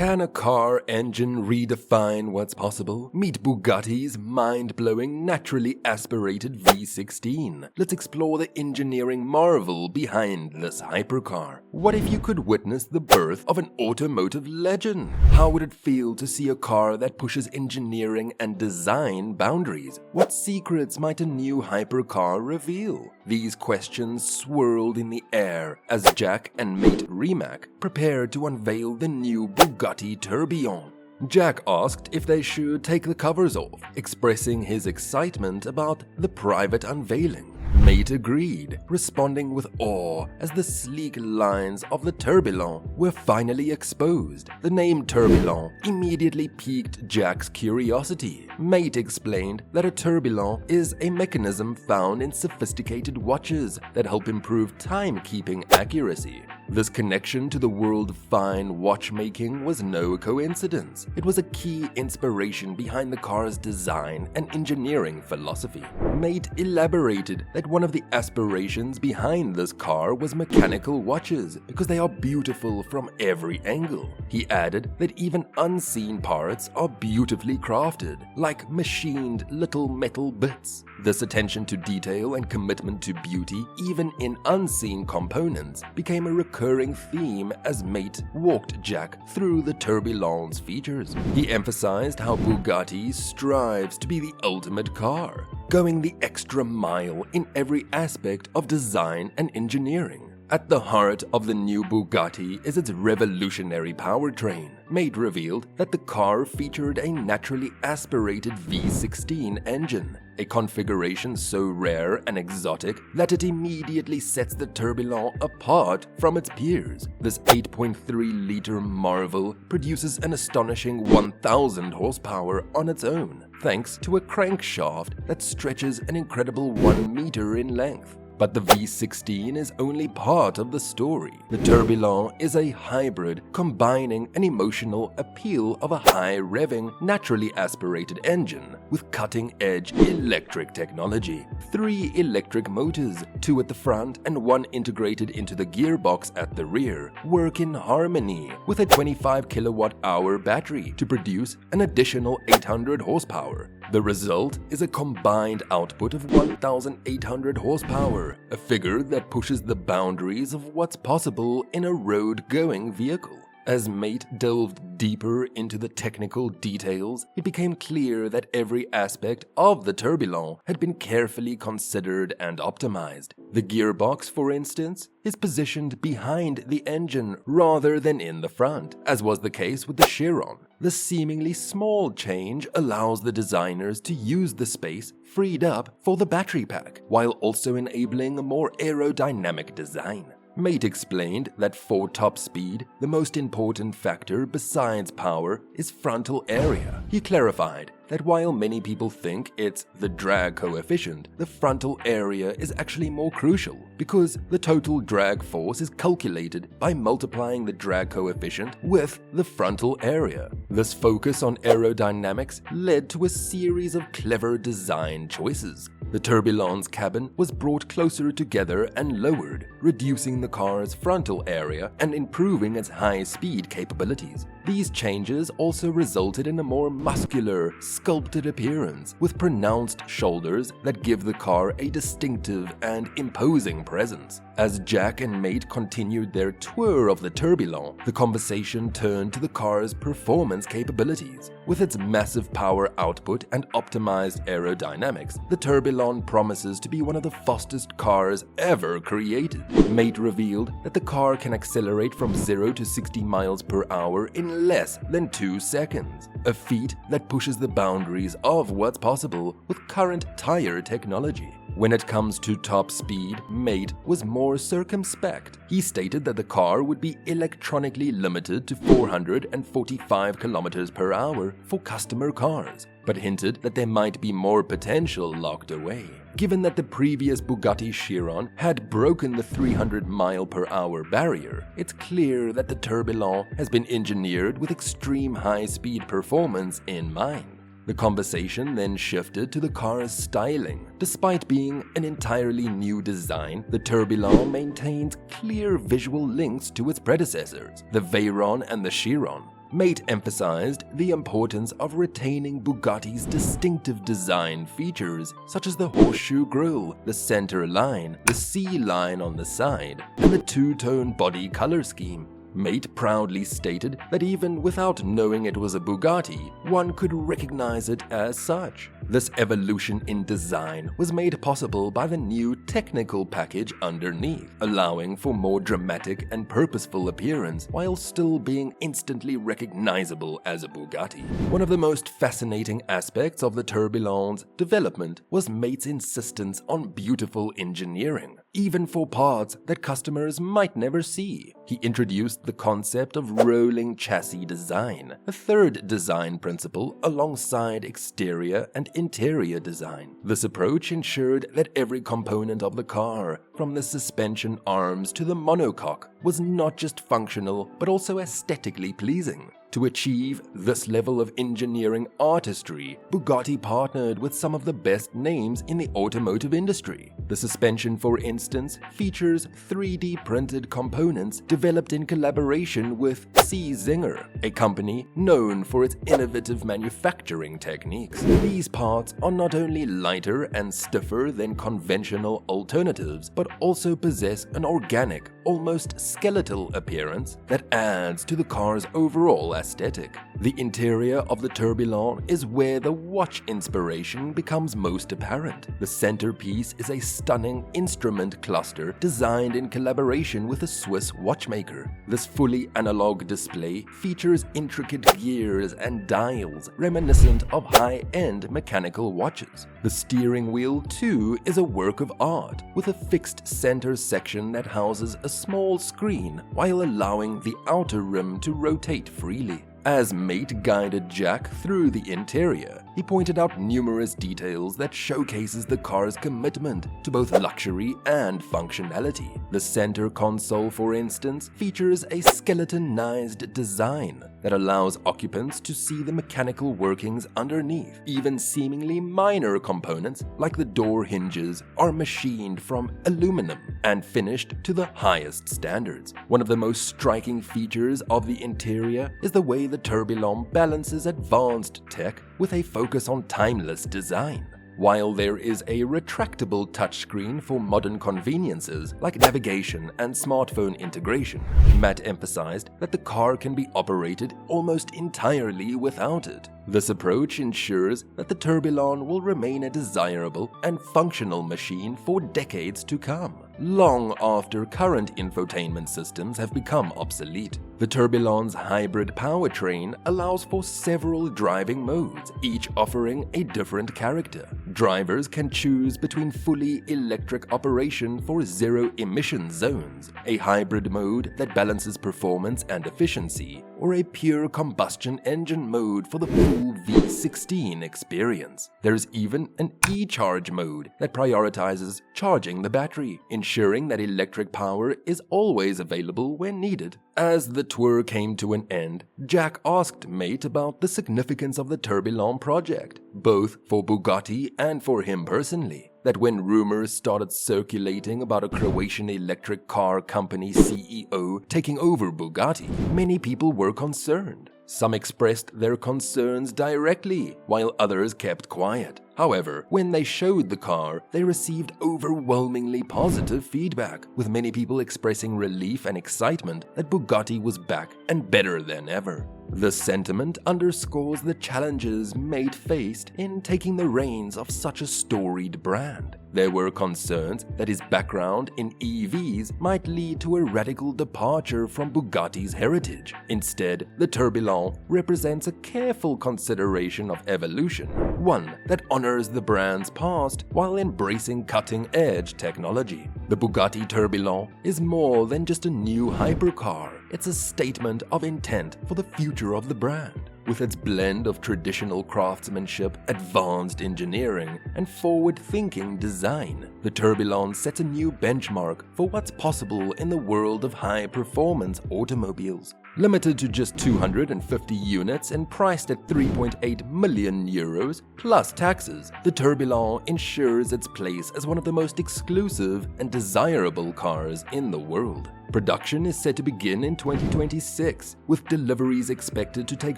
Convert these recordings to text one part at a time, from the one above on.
Can a car engine redefine what's possible? Meet Bugatti's mind-blowing naturally aspirated V16. Let's explore the engineering marvel behind this hypercar. What if you could witness the birth of an automotive legend? How would it feel to see a car that pushes engineering and design boundaries? What secrets might a new hypercar reveal? These questions swirled in the air as Jack and mate Rimac prepared to unveil the new Bugatti Tourbillon. Jack asked if they should take the covers off, expressing his excitement about the private unveiling. Mate agreed, responding with awe as the sleek lines of the Tourbillon were finally exposed. The name Tourbillon immediately piqued Jack's curiosity. Mate explained that a tourbillon is a mechanism found in sophisticated watches that help improve timekeeping accuracy. This connection to the world of fine watchmaking was no coincidence. It was a key inspiration behind the car's design and engineering philosophy. Mate elaborated that one of the aspirations behind this car was mechanical watches because they are beautiful from every angle. He added that even unseen parts are beautifully crafted, like machined little metal bits. This attention to detail and commitment to beauty, even in unseen components, became a recurring theme as Mate walked Jack through the Tourbillon's features. He emphasized how Bugatti strives to be the ultimate car, going the extra mile in every aspect of design and engineering. At the heart of the new Bugatti is its revolutionary powertrain. Mate revealed that the car featured a naturally aspirated V16 engine, a configuration so rare and exotic that it immediately sets the Tourbillon apart from its peers. This 8.3-liter marvel produces an astonishing 1,000 horsepower on its own, thanks to a crankshaft that stretches an incredible 1 meter in length. But the V16 is only part of the story. The Tourbillon is a hybrid combining an emotional appeal of a high-revving, naturally aspirated engine with cutting-edge electric technology. 3 electric motors, 2 at the front and 1 integrated into the gearbox at the rear, work in harmony with a 25 kilowatt-hour battery to produce an additional 800 horsepower. The result is a combined output of 1,800 horsepower, a figure that pushes the boundaries of what's possible in a road-going vehicle. As Mate delved deeper into the technical details, it became clear that every aspect of the Tourbillon had been carefully considered and optimized. The gearbox, for instance, is positioned behind the engine rather than in the front, as was the case with the Chiron. The seemingly small change allows the designers to use the space freed up for the battery pack, while also enabling a more aerodynamic design. Mate explained that for top speed, the most important factor besides power is frontal area. He clarified that while many people think it's the drag coefficient, the frontal area is actually more crucial because the total drag force is calculated by multiplying the drag coefficient with the frontal area. This focus on aerodynamics led to a series of clever design choices. The Tourbillon's cabin was brought closer together and lowered, reducing the car's frontal area and improving its high-speed capabilities. These changes also resulted in a more muscular, sculpted appearance with pronounced shoulders that give the car a distinctive and imposing presence. As Jack and Mate continued their tour of the Tourbillon, the conversation turned to the car's performance capabilities. With its massive power output and optimized aerodynamics, the Tourbillon promises to be one of the fastest cars ever created. Mate revealed that the car can accelerate from 0 to 60 miles per hour in less than 2 seconds, a feat that pushes the boundaries of what's possible with current tire technology. When it comes to top speed, Mate was more circumspect. He stated that the car would be electronically limited to 445 kilometers per hour for customer cars, but hinted that there might be more potential locked away. Given that the previous Bugatti Chiron had broken the 300 mile per hour barrier, it's clear that the Tourbillon has been engineered with extreme high-speed performance in mind. The conversation then shifted to the car's styling. Despite being an entirely new design, the Tourbillon maintains clear visual links to its predecessors, the Veyron and the Chiron. Mate emphasized the importance of retaining Bugatti's distinctive design features such as the horseshoe grille, the center line, the C-line on the side, and the two-tone body color scheme. Mate proudly stated that even without knowing it was a Bugatti, one could recognize it as such. This evolution in design was made possible by the new technical package underneath, allowing for more dramatic and purposeful appearance while still being instantly recognizable as a Bugatti. One of the most fascinating aspects of the Tourbillon's development was Mate's insistence on beautiful engineering, even for parts that customers might never see. He introduced the concept of rolling chassis design, a third design principle alongside exterior and interior design. This approach ensured that every component of the car, from the suspension arms to the monocoque, was not just functional but also aesthetically pleasing. To achieve this level of engineering artistry, Bugatti partnered with some of the best names in the automotive industry. The suspension, for instance, features 3D printed components developed in collaboration with C. Zinger, a company known for its innovative manufacturing techniques. These parts are not only lighter and stiffer than conventional alternatives, but also possess an organic, almost skeletal appearance that adds to the car's overall aesthetic. The interior of the Tourbillon is where the watch inspiration becomes most apparent. The centerpiece is a stunning instrument cluster designed in collaboration with a Swiss watchmaker. This fully analog display features intricate gears and dials reminiscent of high-end mechanical watches. The steering wheel, too, is a work of art, with a fixed center section that houses a small screen while allowing the outer rim to rotate freely. As Mate guided Jack through the interior, he pointed out numerous details that showcases the car's commitment to both luxury and functionality. The center console, for instance, features a skeletonized design that allows occupants to see the mechanical workings underneath. Even seemingly minor components, like the door hinges, are machined from aluminum and finished to the highest standards. One of the most striking features of the interior is the way the Tourbillon balances advanced tech with a focus on timeless design. While there is a retractable touchscreen for modern conveniences like navigation and smartphone integration, Matt emphasized that the car can be operated almost entirely without it. This approach ensures that the Tourbillon will remain a desirable and functional machine for decades to come, long after current infotainment systems have become obsolete. The Tourbillon's hybrid powertrain allows for several driving modes, each offering a different character. Drivers can choose between fully electric operation for zero-emission zones, a hybrid mode that balances performance and efficiency, or a pure combustion engine mode for the full V16 experience. There's even an e-charge mode that prioritizes charging the battery, ensuring that electric power is always available when needed. As the tour came to an end, Jack asked Mate about the significance of the Tourbillon project, both for Bugatti and for him personally. That when rumors started circulating about a Croatian electric car company CEO taking over Bugatti, many people were concerned. Some expressed their concerns directly, while others kept quiet. However, when they showed the car, they received overwhelmingly positive feedback, with many people expressing relief and excitement that Bugatti was back and better than ever. The sentiment underscores the challenges Mate faced in taking the reins of such a storied brand. There were concerns that his background in EVs might lead to a radical departure from Bugatti's heritage. Instead, the Tourbillon represents a careful consideration of evolution, one that honors the brand's past while embracing cutting-edge technology. The Bugatti Tourbillon is more than just a new hypercar. It's a statement of intent for the future of the brand. With its blend of traditional craftsmanship, advanced engineering, and forward-thinking design, the Tourbillon sets a new benchmark for what's possible in the world of high-performance automobiles. Limited to just 250 units and priced at 3.8 million euros plus taxes, the Tourbillon ensures its place as one of the most exclusive and desirable cars in the world. Production is set to begin in 2026, with deliveries expected to take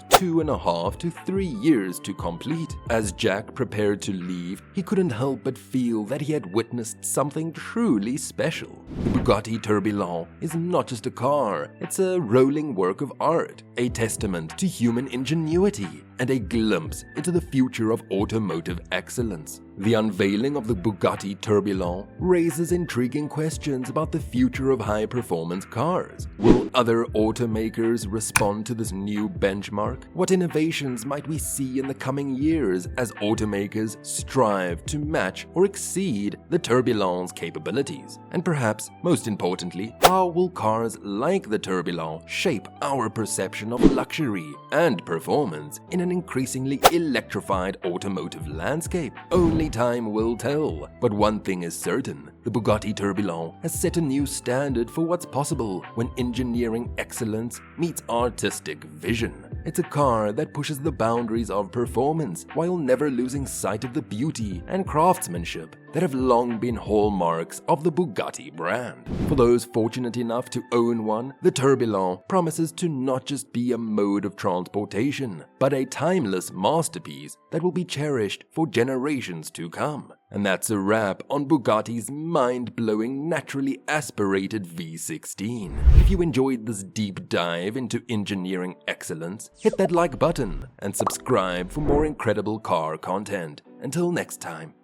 2.5 to 3 years to complete. As Jack prepared to leave, he couldn't help but feel that he had witnessed something truly special. The Bugatti Tourbillon is not just a car, it's a rolling work of art, a testament to human ingenuity, and a glimpse into the future of automotive excellence. The unveiling of the Bugatti Tourbillon raises intriguing questions about the future of high-performance cars. Will other automakers respond to this new benchmark? What innovations might we see in the coming years as automakers strive to match or exceed the Tourbillon's capabilities? And perhaps, most importantly, how will cars like the Tourbillon shape our perception of luxury and performance in an increasingly electrified automotive landscape? Only time will tell, but one thing is certain: the Bugatti Tourbillon has set a new standard for what's possible when engineering excellence meets artistic vision. It's a car that pushes the boundaries of performance while never losing sight of the beauty and craftsmanship that have long been hallmarks of the Bugatti brand. For those fortunate enough to own one, the Tourbillon promises to not just be a mode of transportation, but a timeless masterpiece that will be cherished for generations to come. And that's a wrap on Bugatti's mind-blowing naturally aspirated V16. If you enjoyed this deep dive into engineering excellence, hit that like button and subscribe for more incredible car content. Until next time.